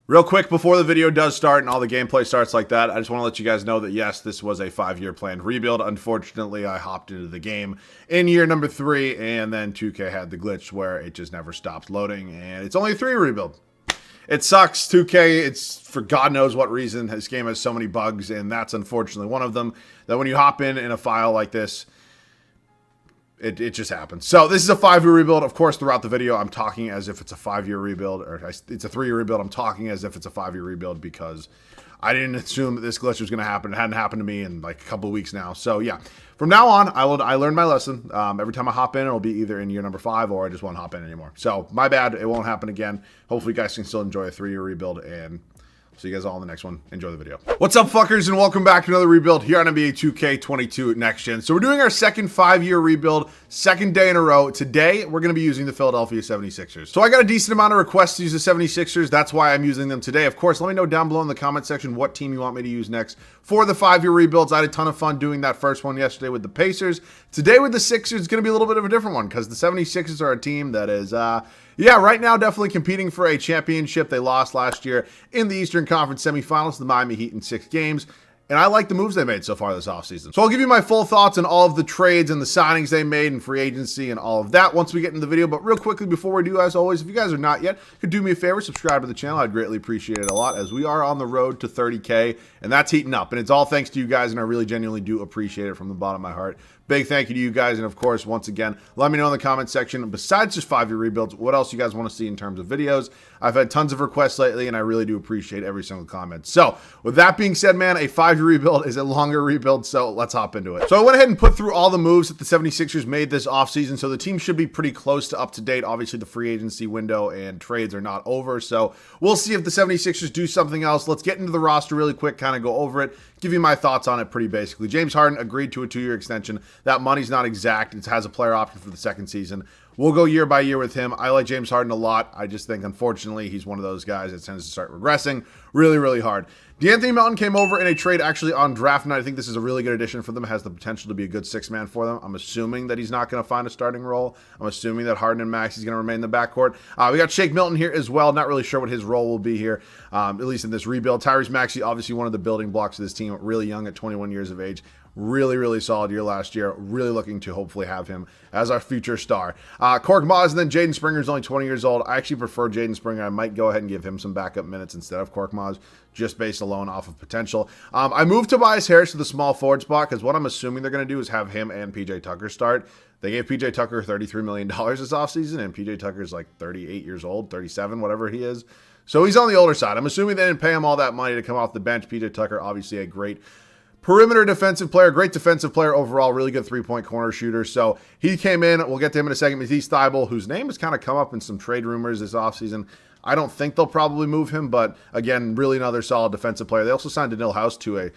Real quick before the video does start and all the gameplay starts like that, I just want to let you guys know that yes, this was a 5-year planned rebuild. Unfortunately, I hopped into the game in year number 3, and then 2K had the glitch where it just never stopped loading, and it's only a 3 rebuild. It sucks. 2K, it's for God knows what reason. This game has so many bugs, and that's unfortunately one of them, that when you hop in a file like this, it just happens. So this is a 5-year rebuild. Of course, throughout the video, I'm talking as if it's a 5-year rebuild, or it's a 3-year rebuild. I'm talking as if it's a 5-year rebuild because I didn't assume that this glitch was going to happen. It hadn't happened to me in like a couple of weeks now. So yeah, from now on, I learned my lesson. Every time I hop in, it'll be either in year number 5 or I just won't hop in anymore. So my bad. It won't happen again. Hopefully, you guys can still enjoy a 3-year rebuild, and see you guys all in the next one. Enjoy the video. What's up, fuckers, and welcome back to another rebuild here on NBA 2K22 Next Gen. So we're doing our second 5-year rebuild, second day in a row. Today, we're going to be using the Philadelphia 76ers. So I got a decent amount of requests to use the 76ers. That's why I'm using them today. Of course, let me know down below in the comment section what team you want me to use next for the 5-year rebuilds. I had a ton of fun doing that first one yesterday with the Pacers. Today with the Sixers, it's going to be a little bit of a different one because the 76ers are a team that is, yeah, right now definitely competing for a championship. They lost last year in the Eastern Conference semifinals to the Miami Heat in 6 games. And I like the moves they made so far this offseason. So I'll give you my full thoughts on all of the trades and the signings they made and free agency and all of that once we get into the video. But real quickly before we do, as always, if you guys are not yet, could do me a favor, subscribe to the channel. I'd greatly appreciate it a lot as we are on the road to 30K. And that's heating up. And it's all thanks to you guys, and I really genuinely do appreciate it from the bottom of my heart. Big thank you to you guys, and of course, once again, let me know in the comment section, besides just 5-year rebuilds, what else you guys want to see in terms of videos. I've had tons of requests lately, and I really do appreciate every single comment. So, with that being said, man, a 5-year rebuild is a longer rebuild, so let's hop into it. So I went ahead and put through all the moves that the 76ers made this offseason, so the team should be pretty close to up to date. Obviously, the free agency window and trades are not over, so we'll see if the 76ers do something else. Let's get into the roster really quick, kind of go over it, give you my thoughts on it pretty basically. James Harden agreed to a 2-year extension. That money's not exact. It has a player option for the second season. We'll go year by year with him. I like James Harden a lot. I just think, unfortunately, he's one of those guys that tends to start regressing really, really hard. DeAnthony Melton came over in a trade actually on draft night. I think this is a really good addition for them. It has the potential to be a good 6-man for them. I'm assuming that he's not going to find a starting role. I'm assuming that Harden and Maxey's going to remain in the backcourt. We got Shake Milton here as well. Not really sure what his role will be here, at least in this rebuild. Tyrese Maxey, obviously one of the building blocks of this team, really young at 21 years of age. Really, really solid year last year. Really looking to hopefully have him as our future star. Cork Maz, and then Jaden Springer is only 20 years old. I actually prefer Jaden Springer. I might go ahead and give him some backup minutes instead of Cork Maz, just based alone off of potential. I moved Tobias Harris to the small forward spot because what I'm assuming they're going to do is have him and PJ Tucker start. They gave PJ Tucker $33 million this offseason, and PJ Tucker is like 38 years old, 37, whatever he is. So he's on the older side. I'm assuming they didn't pay him all that money to come off the bench. PJ Tucker, obviously a great perimeter defensive player, great defensive player overall, really good three-point corner shooter. So he came in. We'll get to him in a second. Matisse Thybulle, whose name has kind of come up in some trade rumors this offseason. I don't think they'll probably move him, but again, really another solid defensive player. They also signed Daniil House to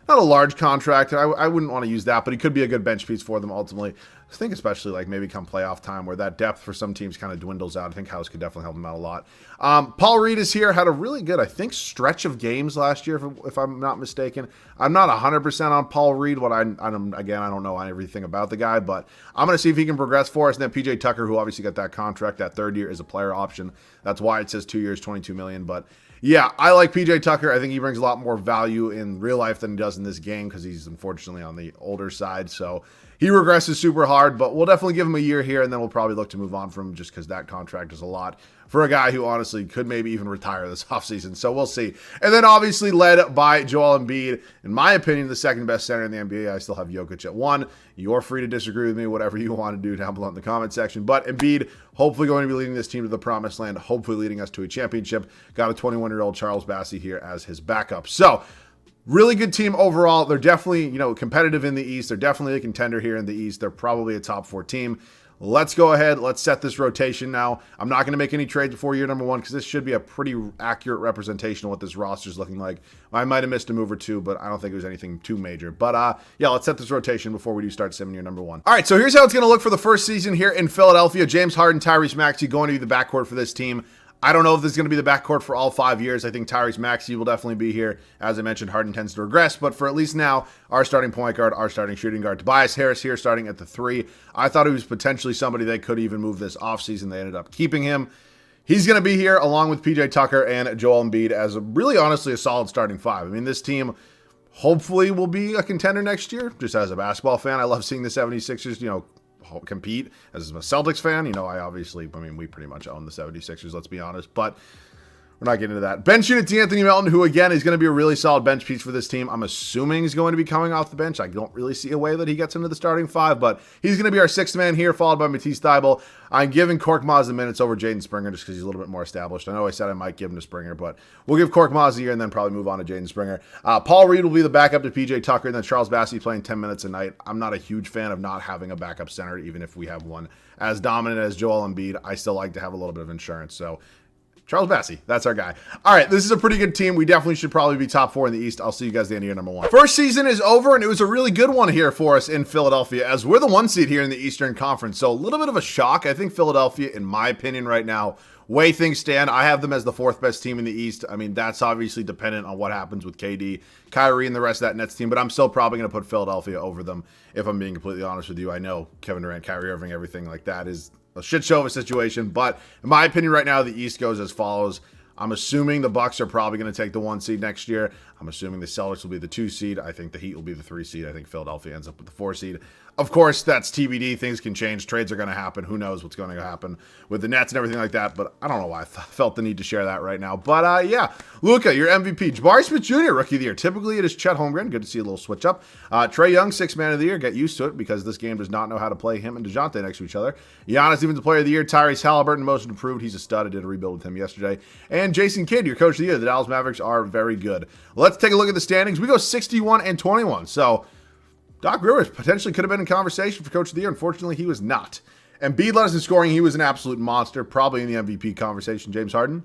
not a large contract. I wouldn't want to use that, but he could be a good bench piece for them ultimately. I think especially like maybe come playoff time where that depth for some teams kind of dwindles out. I think House could definitely help them out a lot. Paul Reed is here. Had a really good, I think, stretch of games last year, if I'm not mistaken. I'm not 100% on Paul Reed. Again, I don't know everything about the guy, but I'm going to see if he can progress for us. And then PJ Tucker, who obviously got that contract, that 3rd year is a player option. That's why it says 2 years, $22 million. But yeah, I like PJ Tucker. I think he brings a lot more value in real life than he does in this game because he's unfortunately on the older side. So he regresses super hard, but we'll definitely give him a year here, and then we'll probably look to move on from him just because that contract is a lot for a guy who honestly could maybe even retire this offseason. So we'll see. And then obviously led by Joel Embiid, in my opinion, the second best center in the NBA. I still have Jokic at 1. You're free to disagree with me, whatever you want to do down below in the comment section. But Embiid, hopefully going to be leading this team to the promised land, hopefully leading us to a championship. Got a 21-year-old Charles Bassey here as his backup. So really good team overall. They're definitely, competitive in the East. They're definitely a contender here in the East. They're probably a top 4 team. Let's go ahead. Let's set this rotation now. I'm not going to make any trades before year number 1 because this should be a pretty accurate representation of what this roster is looking like. I might have missed a move or two, but I don't think it was anything too major. But yeah, let's set this rotation before we do start 7-year number 1. All right, so here's how it's going to look for the first season here in Philadelphia. James Harden, Tyrese Maxey going to be the backcourt for this team. I don't know if this is going to be the backcourt for all 5 years. I think Tyrese Maxey will definitely be here. As I mentioned, Harden tends to regress, but for at least now, our starting point guard, our starting shooting guard. Tobias Harris here starting at the 3. I thought he was potentially somebody they could even move this offseason. They ended up keeping him. He's going to be here along with PJ Tucker and Joel Embiid as really honestly a solid starting five. I mean, this team hopefully will be a contender next year. Just as a basketball fan, I love seeing the 76ers, compete. As a Celtics fan, we pretty much own the 76ers, let's be honest. But we're not getting into that. Bench unit D'Anthony Melton, who again is going to be a really solid bench piece for this team. I'm assuming he's going to be coming off the bench. I don't really see a way that he gets into the starting five, but he's going to be our sixth man here, followed by Matisse Thybulle. I'm giving Korkmaz the minutes over Jaden Springer just because he's a little bit more established. I know I said I might give him to Springer, but we'll give Korkmaz a year and then probably move on to Jaden Springer. Paul Reed will be the backup to PJ Tucker, and then Charles Bassey playing 10 minutes a night. I'm not a huge fan of not having a backup center, even if we have one as dominant as Joel Embiid. I still like to have a little bit of insurance, so Charles Bassey, that's our guy. All right, this is a pretty good team. We definitely should probably be top four in the East. I'll see you guys at the end of year number one. First season is over, and it was a really good one here for us in Philadelphia, as we're the one seed here in the Eastern Conference. So a little bit of a shock. I think Philadelphia, in my opinion right now, way things stand, I have them as the fourth best team in the East. I mean, that's obviously dependent on what happens with KD, Kyrie, and the rest of that Nets team, but I'm still probably going to put Philadelphia over them, if I'm being completely honest with you. I know Kevin Durant, Kyrie Irving, everything like that is a shit show of a situation, but in my opinion right now, the East goes as follows. I'm assuming the Bucks are probably going to take the 1 seed next year. I'm assuming the Celtics will be the 2 seed. I think the Heat will be the 3 seed. I think Philadelphia ends up with the 4 seed. Of course, that's TBD. Things can change. Trades are going to happen. Who knows what's going to happen with the Nets and everything like that. But I don't know why I felt the need to share that right now. But yeah, Luka, your MVP. Jabari Smith Jr., Rookie of the Year. Typically, it is Chet Holmgren. Good to see a little switch up. Trae Young, 6th Man of the Year. Get used to it because this game does not know how to play him and DeJounte next to each other. Giannis, Defensive Player of the Year. Tyrese Halliburton, most improved. He's a stud. I did a rebuild with him yesterday. And Jason Kidd, your Coach of the Year. The Dallas Mavericks are very good. Let's take a look at the standings. We go 61-21. So Doc Rivers potentially could have been in conversation for Coach of the Year. Unfortunately, he was not. Embiid led us in scoring. He was an absolute monster, probably in the MVP conversation. James Harden,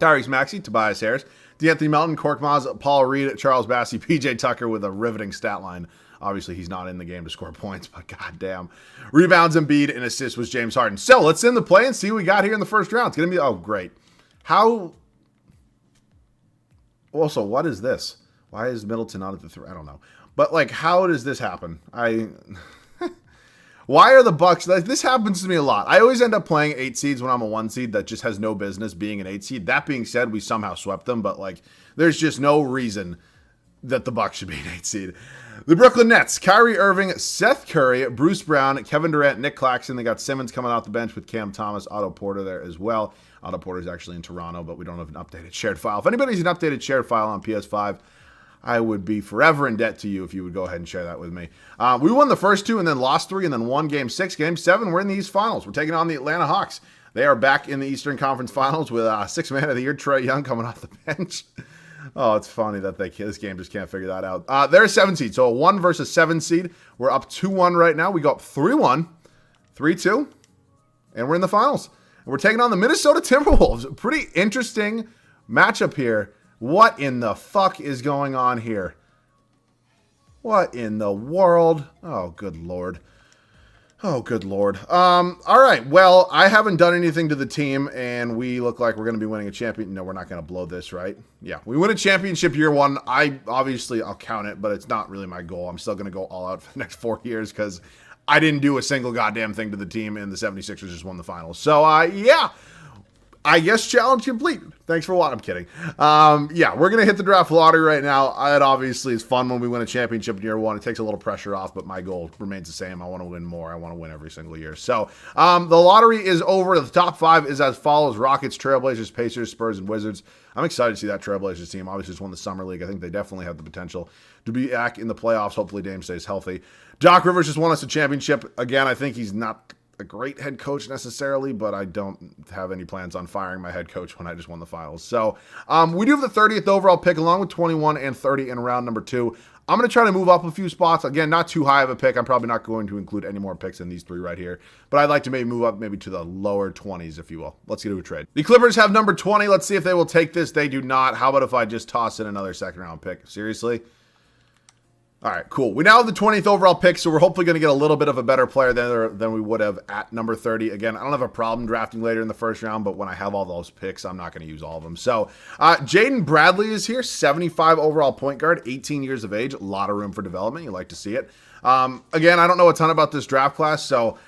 Tyrese Maxey, Tobias Harris, D'Anthony Melton, Korkmaz, Paul Reed, Charles Bassey, PJ Tucker with a riveting stat line. Obviously, he's not in the game to score points, but goddamn. Rebounds, Embiid, and assists was James Harden. So let's end the play and see what we got here in the first round. It's going to be, oh, great. How? Also, what is this? Why is Middleton not at the 3? I don't know. But, like, how does this happen? Why are the Bucks? Like, this happens to me a lot. I always end up playing 8 seeds when I'm a 1 seed that just has no business being an 8 seed. That being said, we somehow swept them, but, like, there's just no reason that the Bucks should be an 8 seed. The Brooklyn Nets, Kyrie Irving, Seth Curry, Bruce Brown, Kevin Durant, Nick Claxton. They got Simmons coming off the bench with Cam Thomas, Otto Porter there as well. Otto Porter's actually in Toronto, but we don't have an updated shared file. If anybody's an updated shared file on PS5, I would be forever in debt to you if you would go ahead and share that with me. We won the first 2 and then lost 3 and then won Game 6. Game 7, we're in the East Finals. We're taking on the Atlanta Hawks. They are back in the Eastern Conference Finals with 6th Man of the Year, Trae Young, coming off the bench. Oh, it's funny that this game just can't figure that out. They're a 7 seed, so a 1 versus 7 seed. We're up 2-1 right now. We go up 3-1, 3-2, and we're in the finals. And we're taking on the Minnesota Timberwolves. Pretty interesting matchup here. What in the fuck is going on here? What in the world? Oh, good Lord. Oh, good Lord. All right. Well, I haven't done anything to the team, and we look like we're going to be winning a champion. No, we're not going to blow this, right? Yeah, we win a championship year 1. I'll count it, but it's not really my goal. I'm still going to go all out for the next 4 years because I didn't do a single goddamn thing to the team, and the 76ers just won the finals. So, yeah. I guess challenge complete. Thanks for watching. I'm kidding. Yeah, we're going to hit the draft lottery right now. It obviously is fun when we win a championship in year 1. It takes a little pressure off, but my goal remains the same. I want to win more. I want to win every single year. So the lottery is over. The top 5 is as follows: Rockets, Trailblazers, Pacers, Spurs, and Wizards. I'm excited to see that Trailblazers team. Obviously, just won the Summer League. I think they definitely have the potential to be back in the playoffs. Hopefully, Dame stays healthy. Doc Rivers just won us a championship. Again, I think he's not a great head coach necessarily, but I don't have any plans on firing my head coach when I just won the finals. So we do have the 30th overall pick along with 21 and 30 in round number 2. I'm going to try to move up a few spots. Again, not too high of a pick. I'm probably not going to include any more picks than these 3 right here, but I'd like to maybe move up maybe to the lower 20s, if you will. Let's get to a trade. The Clippers have number 20. Let's see if they will take this. They do not. How about if I just toss in another 2nd round pick? Seriously? All right, cool. We now have the 20th overall pick, so we're hopefully going to get a little bit of a better player than we would have at number 30. Again, I don't have a problem drafting later in the first round, but when I have all those picks, I'm not going to use all of them. So Jaden Bradley is here, 75 overall point guard, 18 years of age, a lot of room for development. You like to see it. Again, I don't know a ton about this draft class, so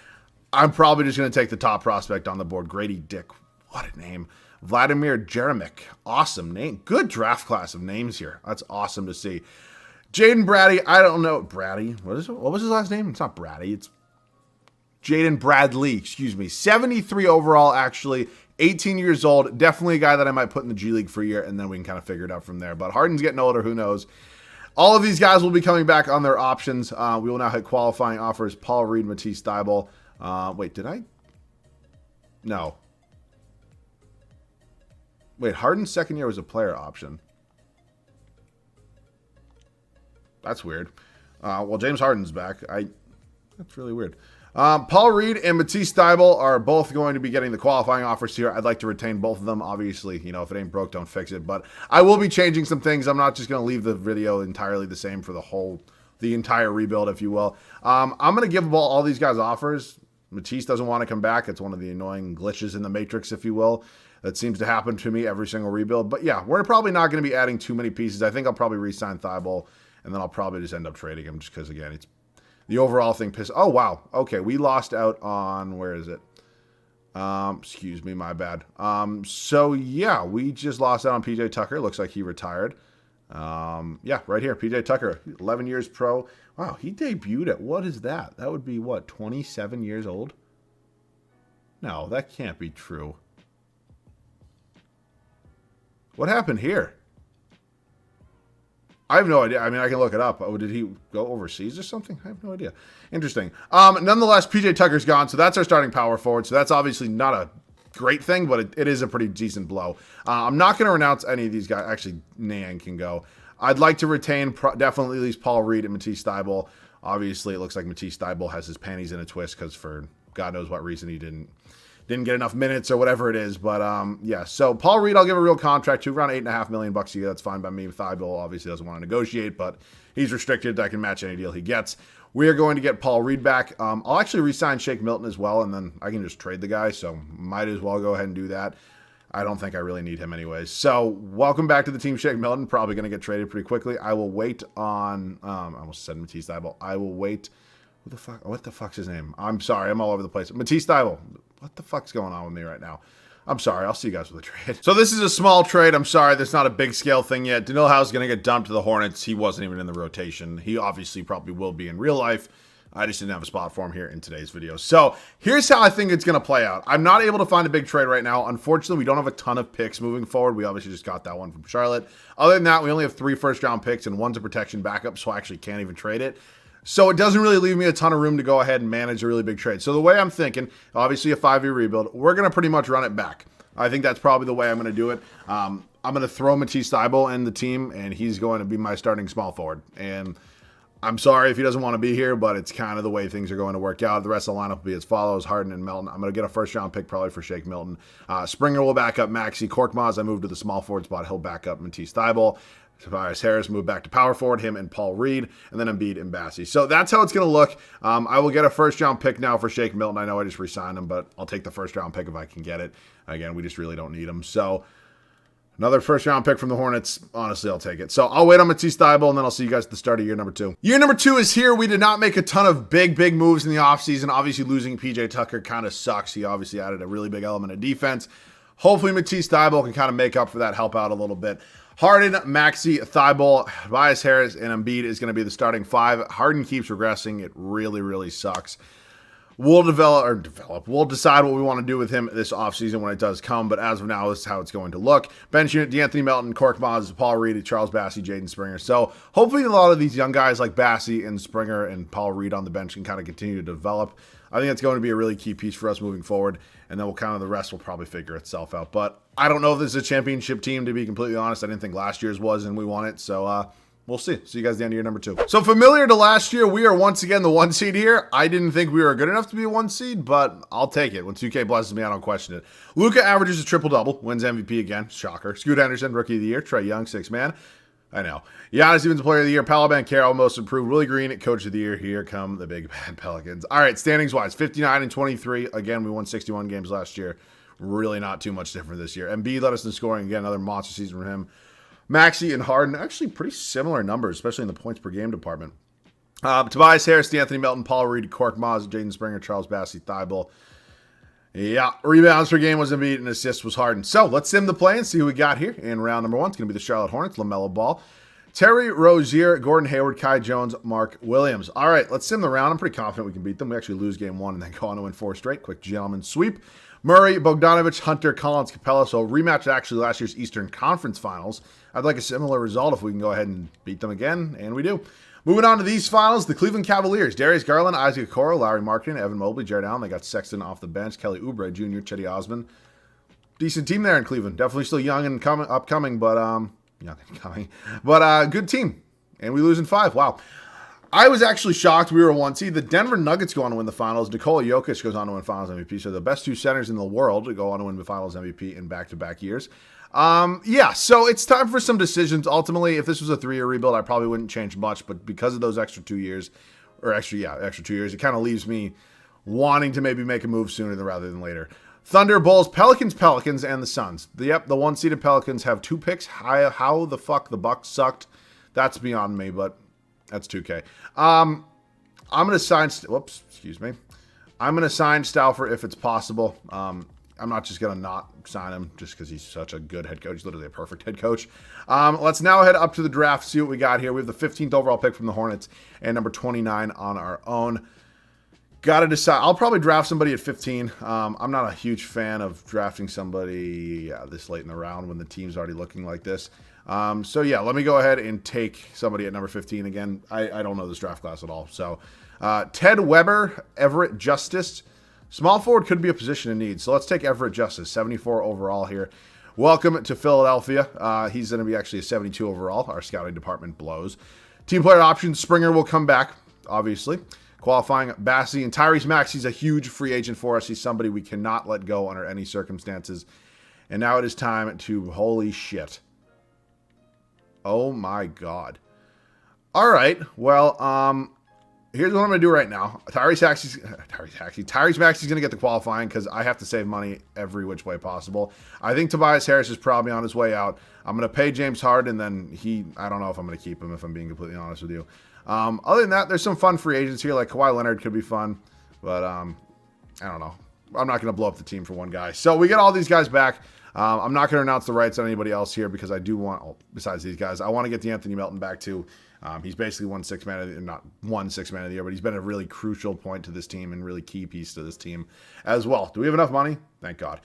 I'm probably just going to take the top prospect on the board, Grady Dick. What a name. Vladimir Jeremic. Awesome name. Good draft class of names here. That's awesome to see. Jaden Brady. I don't know. Brady. What was his last name? It's not Brady. It's Jaden Bradley. Excuse me. 73 overall, actually. 18 years old. Definitely a guy that I might put in the G League for a year, and then we can kind of figure it out from there. But Harden's getting older. Who knows? All of these guys will be coming back on their options. We will now hit qualifying offers. Paul Reed, Matisse Thybulle. Wait, did I? No. Wait, Harden's second year was a player option. That's weird. Well, James Harden's back. That's really weird. Paul Reed and Matisse Thybulle are both going to be getting the qualifying offers here. I'd like to retain both of them. Obviously, you know, if it ain't broke, don't fix it. But I will be changing some things. I'm not just going to leave the video entirely the same for the entire rebuild, if you will. I'm going to give all these guys offers. Matisse doesn't want to come back. It's one of the annoying glitches in the matrix, if you will. That seems to happen to me every single rebuild. But yeah, we're probably not going to be adding too many pieces. I think I'll probably re-sign Thybulle, and then I'll probably just end up trading him just because, again, it's the overall thing. Oh, wow. Okay, we lost out on, where is it? Excuse me, my bad. So, yeah, we just lost out on PJ Tucker. Looks like he retired. Yeah, right here, PJ Tucker, 11 years pro. Wow, he debuted at, what is that? That would be, what, 27 years old? No, that can't be true. What happened here? I have no idea. I mean, I can look it up. Oh, did he go overseas or something? I have no idea. Interesting. Nonetheless, PJ Tucker's gone, so that's our starting power forward. So that's obviously not a great thing, but it is a pretty decent blow. I'm not going to renounce any of these guys. Actually, Nan can go. I'd like to retain definitely at least Paul Reed and Matisse Thybulle. Obviously, it looks like Matisse Thybulle has his panties in a twist because for God knows what reason he didn't get enough minutes or whatever it is. But yeah, so Paul Reed, I'll give a real contract to around $8.5 million a year. That's fine by me. Thybulle obviously doesn't want to negotiate, but he's restricted. I can match any deal he gets. We are going to get Paul Reed back. I'll actually re-sign Shake Milton as well, and then I can just trade the guy. So might as well go ahead and do that. I don't think I really need him anyways. So welcome back to the team, Shake Milton. Probably going to get traded pretty quickly. I will wait on, I almost said Matisse Thybulle. I will wait. What the fuck's his name? I'm sorry. I'm all over the place. Matisse Thybulle. What the fuck's going on with me right now? I'm sorry. I'll see you guys with a trade. So this is a small trade. I'm sorry. There's not a big scale thing yet. Daniil House is going to get dumped to the Hornets. He wasn't even in the rotation. He obviously probably will be in real life. I just didn't have a spot for him here in today's video. So here's how I think it's going to play out. I'm not able to find a big trade right now. Unfortunately, we don't have a ton of picks moving forward. We obviously just got that one from Charlotte. Other than that, we only have 3 first-round picks and 1's a protection backup, so I actually can't even trade it. So it doesn't really leave me a ton of room to go ahead and manage a really big trade. So the way I'm thinking, obviously a 5-year rebuild, we're going to pretty much run it back. I think that's probably the way I'm going to do it. I'm going to throw Matisse Thybulle in the team, and he's going to be my starting small forward. And I'm sorry if he doesn't want to be here, but it's kind of the way things are going to work out. The rest of the lineup will be as follows: Harden and Melton. I'm going to get a first-round pick probably for Shake Milton. Springer will back up Maxey. Korkmaz, I moved to the small forward spot. He'll back up Matisse Thybulle. Tobias Harris moved back to power forward, him and Paul Reed, and then Embiid and Bassie. So that's how it's going to look. I will get a first-round pick now for Shake Milton. I know I just re-signed him, but I'll take the first-round pick if I can get it. Again, we just really don't need him. So another first-round pick from the Hornets. Honestly, I'll take it. So I'll wait on Matisse Thybulle, and then I'll see you guys at the start of year number 2. Year number 2 is here. We did not make a ton of big moves in the offseason. Obviously, losing PJ Tucker kind of sucks. He obviously added a really big element of defense. Hopefully, Matisse Thybulle can kind of make up for that, help out a little bit. Harden, Maxey, Thybulle, Tobias Harris, and Embiid is going to be the starting 5. Harden keeps regressing. It really sucks. We'll we'll decide what we want to do with him this offseason when it does come, but as of now, this is how it's going to look. Bench unit: DeAnthony Melton, Korkmaz, Paul Reed, Charles Bassie, Jaden Springer. So hopefully a lot of these young guys like Bassie and Springer and Paul Reed on the bench can kind of continue to develop. I think it's going to be a really key piece for us moving forward, and then the rest will probably figure itself out. But I don't know if this is a championship team, to be completely honest. I didn't think last year's was, and we won it. So we'll see. See you guys at the end of year number 2. So familiar to last year, we are once again the 1 seed here. I didn't think we were good enough to be a 1 seed, but I'll take it. When 2K blesses me, I don't question it. Luka averages a triple-double, wins MVP again. Shocker. Scoot Henderson, Rookie of the Year. Trae Young, 6th man. I know. Giannis Stevens, Player of the Year. Paolo Banchero, Most Improved. Willie Green, Coach of the Year. Here come the big bad Pelicans. All right, standings-wise, 59-23. Again, we won 61 games last year. Really not too much different this year. Embiid led us in scoring. Again, another monster season from him. Maxey and Harden, actually pretty similar numbers, especially in the points per game department. Tobias Harris, DeAnthony Melton, Paul Reed, Korkmaz, Jaden Springer, Charles Bassie, Thybulle. Yeah, rebounds per game was Embiid and assists was Harden. So let's sim the play and see who we got here. In round number one, it's going to be the Charlotte Hornets, LaMelo Ball, Terry Rozier, Gordon Hayward, Kai Jones, Mark Williams. All right, let's sim the round. I'm pretty confident we can beat them. We actually lose game one and then go on to win 4 straight. Quick gentleman sweep. Murray, Bogdanovich, Hunter, Collins, Capella. So rematch actually last year's Eastern Conference Finals. I'd like a similar result if we can go ahead and beat them again, and we do. Moving on to these finals, the Cleveland Cavaliers. Darius Garland, Isaac Okoro, Larry Markkinen, Evan Mobley, Jared Allen. They got Sexton off the bench, Kelly Oubre Jr., Chetty Osman. Decent team there in Cleveland. Definitely still young and upcoming, but good team. And we lose in 5. Wow. I was actually shocked we were a 1 seed. The Denver Nuggets go on to win the finals. Nikola Jokic goes on to win finals MVP. So the best 2 centers in the world to go on to win the finals MVP in back-to-back years. So it's time for some decisions. Ultimately, if this was a 3-year rebuild, I probably wouldn't change much. But because of those extra 2 years, extra 2 years, it kind of leaves me wanting to maybe make a move sooner rather than later. Thunder, Bulls, Pelicans, and the Suns. The 1-seeded Pelicans have 2 picks. How the fuck the Bucks sucked, that's beyond me, but that's 2K. I'm going to sign... Whoops, excuse me. I'm going to sign Stauffer if it's possible. I'm not just going to not sign him just because he's such a good head coach. He's literally a perfect head coach. Let's now head up to the draft, see what we got here. We have the 15th overall pick from the Hornets and number 29 on our own. Got to decide. I'll probably draft somebody at 15. I'm not a huge fan of drafting somebody this late in the round when the team's already looking like this. Let me go ahead and take somebody at number 15 again. I don't know this draft class at all. So Ted Weber, Everett Justice. Small forward could be a position in need. So let's take Everett Justice, 74 overall here. Welcome to Philadelphia. He's going to be actually a 72 overall. Our scouting department blows. Team player options, Springer will come back, obviously. Qualifying Bassey and Tyrese Maxey's a huge free agent for us. He's somebody we cannot let go under any circumstances. And now it is time to, holy shit. Oh my God. All right. Well, here's what I'm going to do right now. Tyrese Maxey's going to get the qualifying because I have to save money every which way possible. I think Tobias Harris is probably on his way out. I'm going to pay James Harden, and then I don't know if I'm going to keep him, if I'm being completely honest with you. Other than that, there's some fun free agents here, like Kawhi Leonard could be fun, but I don't know. I'm not going to blow up the team for one guy. So we get all these guys back. I'm not going to announce the rights on anybody else here because I do want, besides these guys, I want to get the Anthony Melton back too. He's basically not 1 6 man of the year, but he's been a really crucial point to this team and really key piece to this team as well. Do we have enough money? Thank God.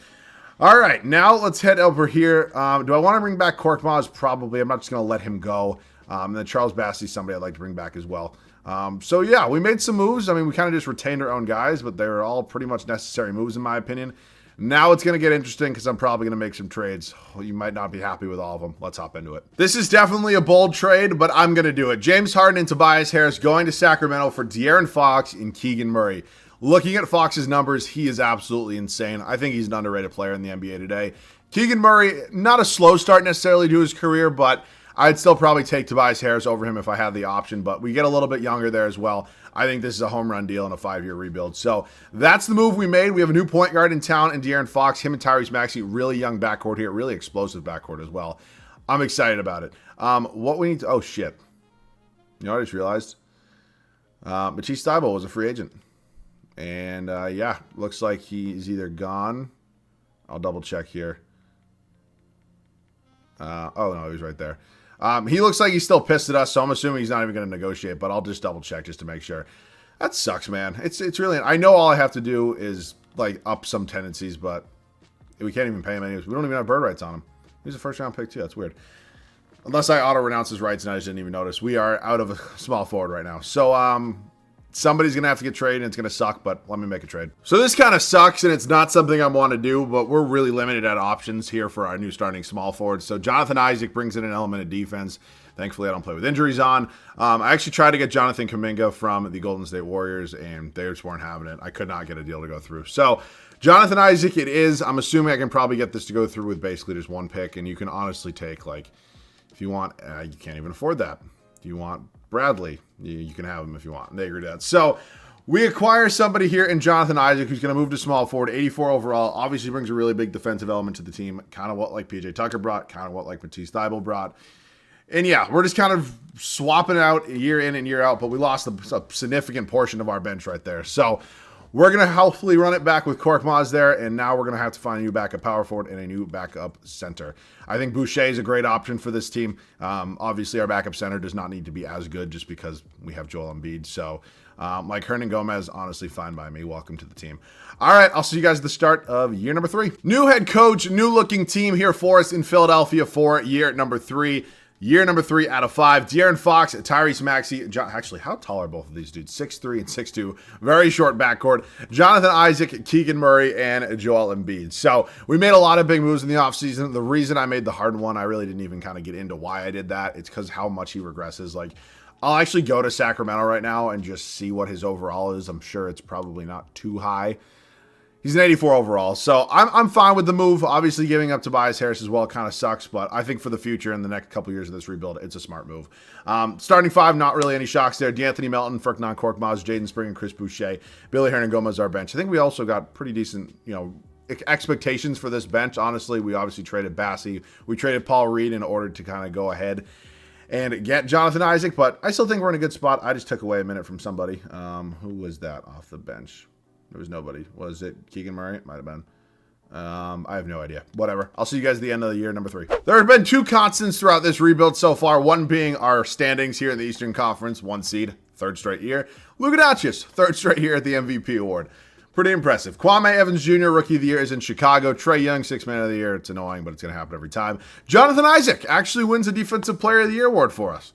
All right, now let's head over here. Do I want to bring back Korkmaz? Probably. I'm not just going to let him go. And then Charles Bassey's somebody I'd like to bring back as well. We made some moves. I mean, we kind of just retained our own guys, but they were all pretty much necessary moves in my opinion. Now it's going to get interesting because I'm probably going to make some trades. You might not be happy with all of them. Let's hop into it. This is definitely a bold trade, but I'm going to do it. James Harden and Tobias Harris going to Sacramento for De'Aaron Fox and Keegan Murray. Looking at Fox's numbers, he is absolutely insane. I think he's an underrated player in the NBA today. Keegan Murray, not a slow start necessarily to his career, but I'd still probably take Tobias Harris over him if I had the option, but we get a little bit younger there as well. I think this is a home run deal and a 5-year rebuild. So that's the move we made. We have a new point guard in town and De'Aaron Fox, him and Tyrese Maxey, really young backcourt here, really explosive backcourt as well. I'm excited about it. What we need to, oh shit. You know what I just realized? Matisse Thybulle was a free agent. And looks like he's either gone. I'll double check here. No, he's right there. He looks like he's still pissed at us, so I'm assuming he's not even going to negotiate, but I'll just double check just to make sure. That sucks, man. It's really, I know all I have to do is like up some tendencies, but we can't even pay him anyways. We don't even have bird rights on him. He's a first round pick too. That's weird. Unless I auto-renounce his rights and I just didn't even notice. We are out of a small forward right now. So, somebody's going to have to get traded and it's going to suck, but let me make a trade. So this kind of sucks and it's not something I want to do, but we're really limited at options here for our new starting small forward. So Jonathan Isaac brings in an element of defense. Thankfully, I don't play with injuries on. I actually tried to get Jonathan Kuminga from the Golden State Warriors and they just weren't having it. I could not get a deal to go through. So Jonathan Isaac it is. I'm assuming I can probably get this to go through with basically just one pick, and you can honestly take, like, if you want, you can't even afford that. Do you want Bradley? You can have him if you want. They agree to that. So we acquire somebody here in Jonathan Isaac who's going to move to small forward, 84 overall. Obviously brings a really big defensive element to the team, kind of what like PJ Tucker brought, kind of what like Matisse Thybulle brought. And yeah, we're just kind of swapping out year in and year out, but we lost a significant portion of our bench right there. So we're going to hopefully run it back with Korkmaz there, and now we're going to have to find a new backup power forward and a new backup center. I think Boucher is a great option for this team. Obviously, our backup center does not need to be as good just because we have Joel Embiid. So, like Hernan Gomez, honestly, fine by me. Welcome to the team. All right, I'll see you guys at the start of year number 3. New head coach, new looking team here for us in Philadelphia for year number 3. Year number 3 out of 5. De'Aaron Fox, Tyrese Maxey. Actually, how tall are both of these dudes? 6'3" and 6'2". Very short backcourt. Jonathan Isaac, Keegan Murray, and Joel Embiid. So we made a lot of big moves in the offseason. The reason I made the hard one, I really didn't even kind of get into why I did that. It's because how much he regresses. Like, I'll actually go to Sacramento right now and just see what his overall is. I'm sure it's probably not too high. He's an 84 overall, so I'm fine with the move. Obviously, giving up Tobias Harris as well kind of sucks, but I think for the future and the next couple years of this rebuild, it's a smart move. Starting 5, not really any shocks there. D'Anthony Melton, Furkan Korkmaz, Jaden Spring, and Chris Boucher. Billy Hernan Gomez, our bench. I think we also got pretty decent, expectations for this bench. Honestly, we obviously traded Bassey. We traded Paul Reed in order to kind of go ahead and get Jonathan Isaac, but I still think we're in a good spot. I just took away a minute from somebody. Who was that off the bench? There was nobody. Was it Keegan Murray? It might have been. I have no idea. Whatever. I'll see you guys at the end of the year number 3. There have been 2 constants throughout this rebuild so far. One being our standings here in the Eastern Conference. 1 seed, 3rd straight year. Luka Doncic, 3rd straight year at the MVP award. Pretty impressive. Kwame Evans Jr., Rookie of the Year, is in Chicago. Trae Young, 6th Man of the Year. It's annoying, but it's going to happen every time. Jonathan Isaac actually wins a Defensive Player of the Year award for us.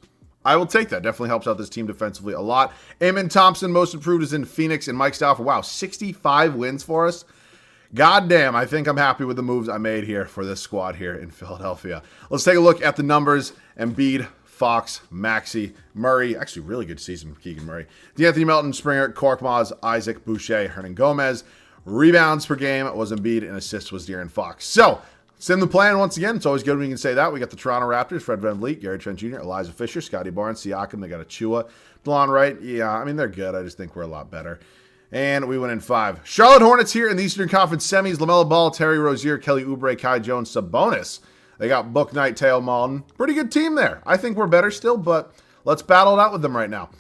I will take that. Definitely helps out this team defensively a lot. Amen Thompson, most improved, is in Phoenix, and Mike Stauffer. Wow, 65 wins for us. God damn, I think I'm happy with the moves I made here for this squad here in Philadelphia. Let's take a look at the numbers. Embiid, Fox, Maxey, Murray. Actually, really good season for Keegan Murray. D'Anthony Melton, Springer, Korkmaz, Isaac, Boucher, Hernan Gomez. Rebounds per game was Embiid, and assists was De'Aaron Fox. So, sim the plan once again. It's always good when you can say that. We got the Toronto Raptors, Fred VanVleet, Gary Trent Jr., Elijah Fisher, Scotty Barnes, Siakam. They got Achua, DeLon Wright. Yeah, I mean, they're good. I just think we're a lot better. And we went in 5. Charlotte Hornets here in the Eastern Conference semis. LaMelo Ball, Terry Rozier, Kelly Oubre, Kai Jones, Sabonis. They got Book Knight, Teo Malton. Pretty good team there. I think we're better still, but let's battle it out with them right now.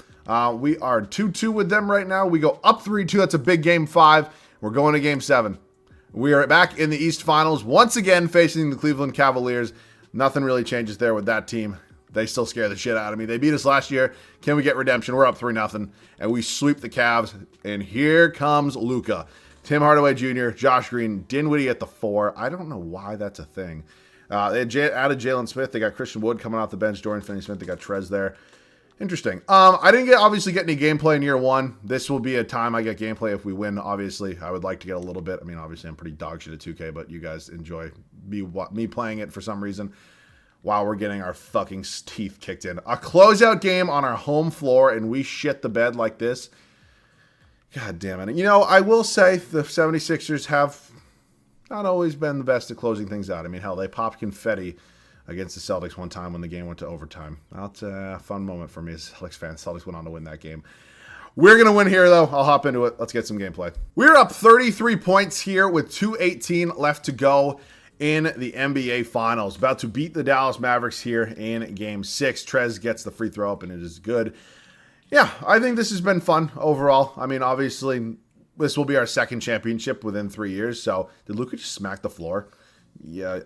We are 2-2 with them right now. We go up 3-2. That's a big game 5. We're going to game 7. We are back in the East Finals, once again facing the Cleveland Cavaliers. Nothing really changes there with that team. They still scare the shit out of me. They beat us last year. Can we get redemption? We're up 3-0, and we sweep the Cavs. And here comes Luka. Tim Hardaway Jr., Josh Green, Dinwiddie at the 4. I don't know why that's a thing. They added Jalen Smith. They got Christian Wood coming off the bench. Dorian Finney-Smith. They got Trez there. Interesting. I didn't obviously get any gameplay in year 1. This will be a time I get gameplay if we win, obviously. I would like to get a little bit. I mean, obviously, I'm pretty dog shit at 2K, but you guys enjoy me playing it for some reason while we're getting our fucking teeth kicked in. A closeout game on our home floor, and we shit the bed like this. God damn it. I will say the 76ers have not always been the best at closing things out. I mean, hell, they popped confetti against the Celtics one time when the game went to overtime. That's a fun moment for me as a Celtics fan. Celtics went on to win that game. We're going to win here, though. I'll hop into it. Let's get some gameplay. We're up 33 points here with 2:18 left to go in the NBA Finals. About to beat the Dallas Mavericks here in Game 6. Trez gets the free throw up, and it is good. Yeah, I think this has been fun overall. I mean, obviously, this will be our 2nd championship within 3 years. So, did Luka just smack the floor? Yeah,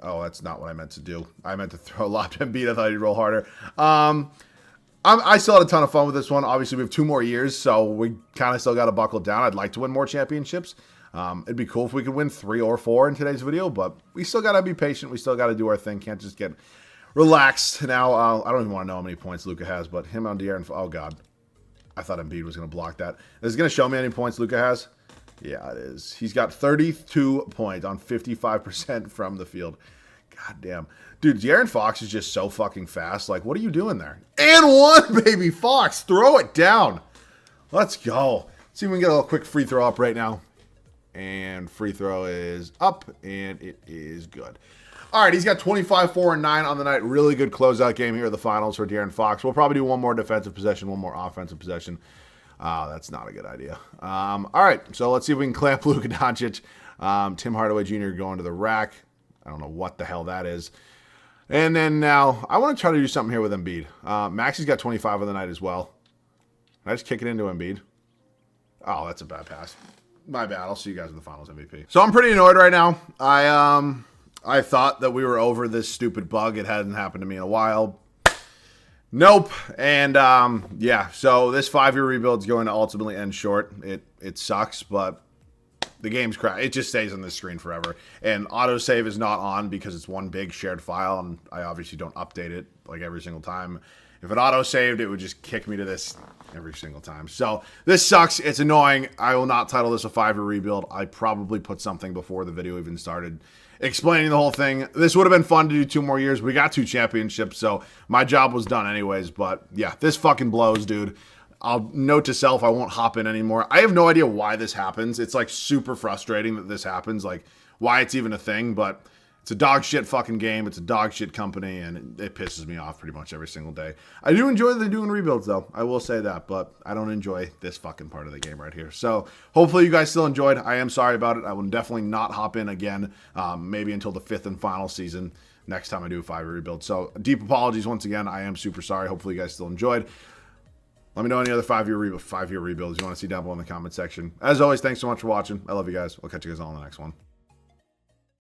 oh, that's not what I meant to do. I meant to throw a lob to Embiid. I thought he'd roll harder. I still had a ton of fun with this one. Obviously, we have 2 more years, so we kind of still got to buckle down. I'd like to win more championships. It'd be cool if we could win 3 or 4 in today's video, but we still got to be patient. We still got to do our thing. Can't just get relaxed. Now, I don't even want to know how many points Luka has, but him on De'Aaron, oh, God. I thought Embiid was going to block that. Is it going to show me how many points Luka has? Yeah, it is. He's got 32 points on 55% from the field. God damn. Dude, De'Aaron Fox is just so fucking fast. Like, what are you doing there? And 1, baby. Fox, throw it down. Let's go. See if we can get a little quick free throw up right now. And free throw is up, and it is good. All right, he's got 25, 4, and 9 on the night. Really good closeout game here at the Finals for De'Aaron Fox. We'll probably do one more defensive possession, one more offensive possession. That's not a good idea. All right, so let's see if we can clamp Luka Doncic. Tim Hardaway Jr. going to the rack. I don't know what the hell that is. And then now, I want to try to do something here with Embiid. Maxey's got 25 on the night as well. Can I just kick it into Embiid? Oh, that's a bad pass. My bad. I'll see you guys in the finals MVP. So I'm pretty annoyed right now. I thought that we were over this stupid bug. It hadn't happened to me in a while. Nope. And yeah, so this 5-year rebuild is going to ultimately end short. It sucks, but the game's crap. It just stays on this screen forever. And autosave is not on because it's one big shared file, and I obviously don't update it like every single time. If it auto-saved, it would just kick me to this every single time. So this sucks. It's annoying. I will not title this a 5-year rebuild. I probably put something before the video even started explaining the whole thing. This would have been fun to do 2 more years. We got 2 championships, so my job was done anyways. But yeah, this fucking blows, dude. I'll note to self, I won't hop in anymore. I have no idea why this happens. It's like super frustrating that this happens, like why it's even a thing, but it's a dog shit fucking game. It's a dog shit company, and it pisses me off pretty much every single day. I do enjoy that they're doing rebuilds, though. I will say that, but I don't enjoy this fucking part of the game right here. So hopefully you guys still enjoyed. I am sorry about it. I will definitely not hop in again, maybe until the 5th and final season next time I do a 5-year rebuild. So deep apologies once again. I am super sorry. Hopefully you guys still enjoyed. Let me know any other 5-year rebuilds you want to see down below in the comment section. As always, thanks so much for watching. I love you guys. I'll catch you guys all in the next one.